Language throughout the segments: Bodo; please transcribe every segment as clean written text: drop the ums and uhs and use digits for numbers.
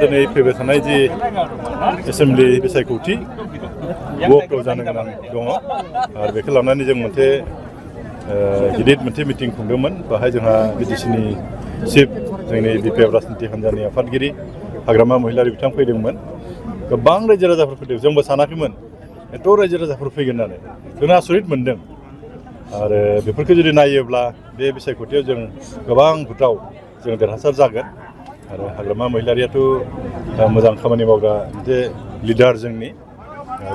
दिनै फैबाय थानाय जि एसेम्बलि बिसायख'थि बआव जानो गोनां दङ आरो बेखौ लानानै जों मोनसे गिदिर मोनसे मिटिं खुंदोंमोन बेहाय जोंहा बिटिसिनि चिफ जोंनि बिपिएफ राजनिति हान्जानि आफादगिरि हाग्रामा महिलारि बिथां फैदोंमोन गोबां रायजो राजाफोर फैदों जोंबो सानाखैमोन एथ' रायजो राजाफोर फैगोन होननानै जोंहा आसरित मोनदों आरो बेफोरखौ जुदि नायोब्ला बे बिसायख'थियाव जों गोबां भोटाव जों देरहासार जागोन आरो हाग्रामा महिलारियाथ' मोजां खामानि मावग्रा मोनसे लिडार जोंनि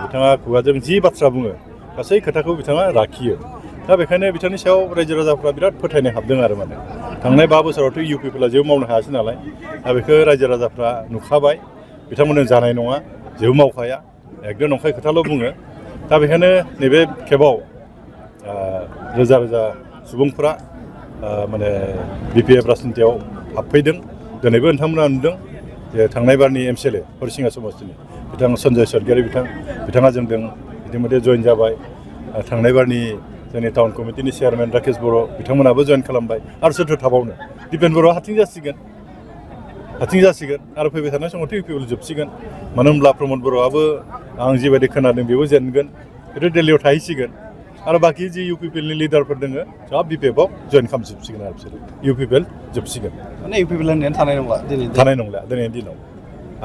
बिथाङा खुगाजों जि बाथ्रा बुङो गासै खोथाखौ बिथाङा लाखियो दा बेखायनो बिथांनि सायाव रायजो राजाफ्रा बिराद फोथायनाय हाबदों आरो माने थांनाय 5 बोसोरावथ' इउपिपिएलआ जेबो मावनो हायासै नालाय दा बेखौ रायजो राजाफ्रा नुखाबाय बिथांमोननो जानाय नङा जेबो मावखाया एकदम नंखाय खोथाल' बुङो दा बेखायनो नैबे खेबाव रोजा रोजा सुबुंफोरा माने बिपिएफ राजनितियाव हाबफैदों दिनैबो नोंथांमोना नुदों जे थांनाय बारनि MCLA हरिसिङा समस्तिनि बिथां सन्जय सरगियारि बिथाङा जोंजों इतिमध्ये जइन जाबाय थांनाय बारनि जोंनि टाउन कमिटिनि चेयारमेन राकेश बर' बिथांमोनाबो जइन खालामबाय आरो सोरथो थाबावनो दिपेन बर'आ हारसिं जासिगोन आरो फैबाय थानाय समावथ' इउपिपिएल जोबसिगोन मानो होनब्ला प्रमद बर'आबो आं जिबायदि खोनादों बेबो जेनगोन बेथ' दिल्लीयाव थाहैसिगोन आरो बाखि जि इउपिपिएलनि लिडारफोर दङ सब बिपिएफआव जइन खालामजोबसिगोन आरो बिसोरो इउपिपिएल जोबसिगोन माने इउपिपिएल होननायानो थानाय नंला दिनैनि दिनाव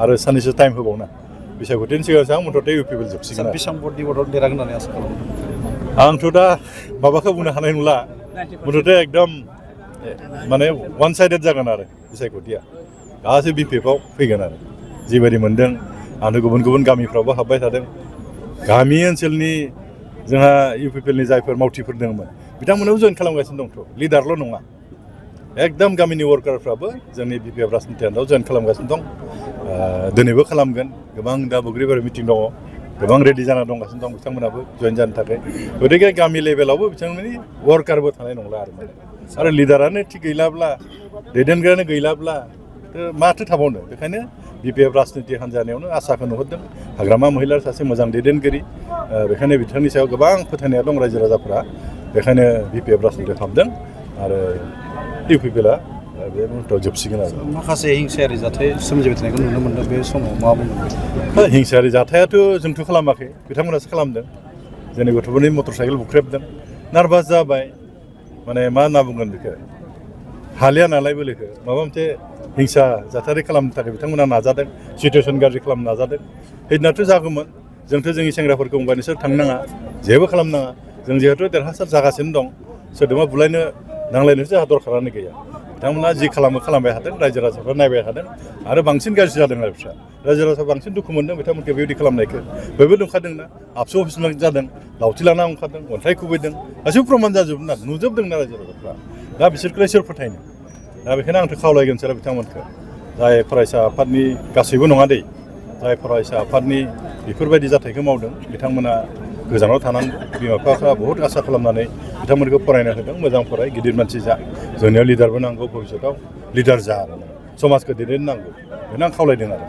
आरो साननैसो टाइम होबावना बिसायख'थिनि सिगां मथ'थे इउपिपिएल जोबसिगोन बेसेबां भटनि भटआव देरहागोन होननानै आसा खालामो आंथ' दा माबाखौ बुंनो हानाय नंला मथ'थे एकदम माने वान साइडेड जागोन आरो बिसायख'थिया गासै बिपिएफआव फैगोन आरो जिबायदि मोनदों आंथ' गुबुन गुबुन गामिफ्रावबो हाबबाय थादों गामि ओनसोलनि जोंहा इउपिपिएलनि जायफोर मावथिफोर दंमोन बिथांमोनाबो जइन खालामगासिनो दंथ' लिडारल' नङा एकदम गामिनि वार्कारफ्राबो जोंनि बिपिएफ राजनिति हान्जायाव जइन खालामगासिनो दं दिनैबो खालामगोन गोबां दा बग्रिबारि मिटिं दङ गोबां रेडि जाना दंगासिनो दं बिथांमोनाबो जइन जानो थाखाय गतिके गामि लेभेलावबो बिथांमोननि वार्कारबो थानाय नंला आरो लिडारानो थिग गैलाब्ला दैदेनग्रायानो गैलाब्ला माथो थाबावनो बेखायनो बिपिएफ राजनिति हान्जानियावनो आसाखौ नुहुरदों हाग्रामा महिलार सासे मोजां दैदेनगिरि बेखायनो बिथांनि सायाव गोबां फोथायनाया दं रायजो राजाफ्रा बेखायनो बिपिएफ राजनितियाव हाबदों आरो इउपिपिएलआ बे मुहूर्तआव जोबसिगोन आरो माखासे हिंसायारि जाथाय सोमजिबाय थानायखौ नुनो मोनदों बे समाव मा बुंदों हिंसायारि जाथायाथ' जोंथ' खालामाखै बिथांमोनासो खालामदों जोंनि गथ'फोरनि मटर साइकेल बुख्रेबदों नार्भास जाबाय माने मा होनना बुंगोन बेखौ हालिया नालाय बोलोखौ माबा मोनसे हिंसा जाथायारि खालामनो थाखाय बिथांमोना नाजादों सिटुवेसन गाज्रि खालामनो नाजादों हैनाथ' जागौमोन जोंथ' जोंनि सेंग्राफोरखौ बुंबाय नोंसोर थांनाङा जेबो खालामनाङा जों जिहेथु देरहासार जागासिनो दं सोरजोंबा बुलायनो नांलायनोसो जोंहा दरखारानो गैया बिथांमोना जि खालामबाय थादों रायजो राजाफ्रा नायबाय थादों आरो बांसिन गाज्रि जादों आरो बिस्रा रायजो राजाफ्रा बांसिन दुखु मोनदों बिथांमोनखौ बेबायदि खालामनायखौ बयबो नुखादोंना आबसु अफिस जादों लावथि लाना ओंखारदों अन्थाइ खुबैदों गासैबो प्रमान जाजोबना नुजोबदोंना रायजो राजाफ्रा दा बिसोरखौलाय सोर फोथायनो दा बेखायनो आंथ' खावलायगोन सोर बिथांमोनखौ जाय फरायसा आफादनि गासैबो नङा दै जाय फरायसा आफादनि बेफोरबायदि जाथायखौ मावदों बिथांमोना गोजानाव थानांगौ बिमा बिफाफ्रा बहुद आसा खालामनानै बिथांमोनखौ फरायनो होदों मोजां फराय गिदिर मानसि जा जोंनियाव लिडारबो नांगौ भबिष्यतआव लिडार जा आरो समाजखौ दैदेननांगौ बेनो आं खावलायदों आरो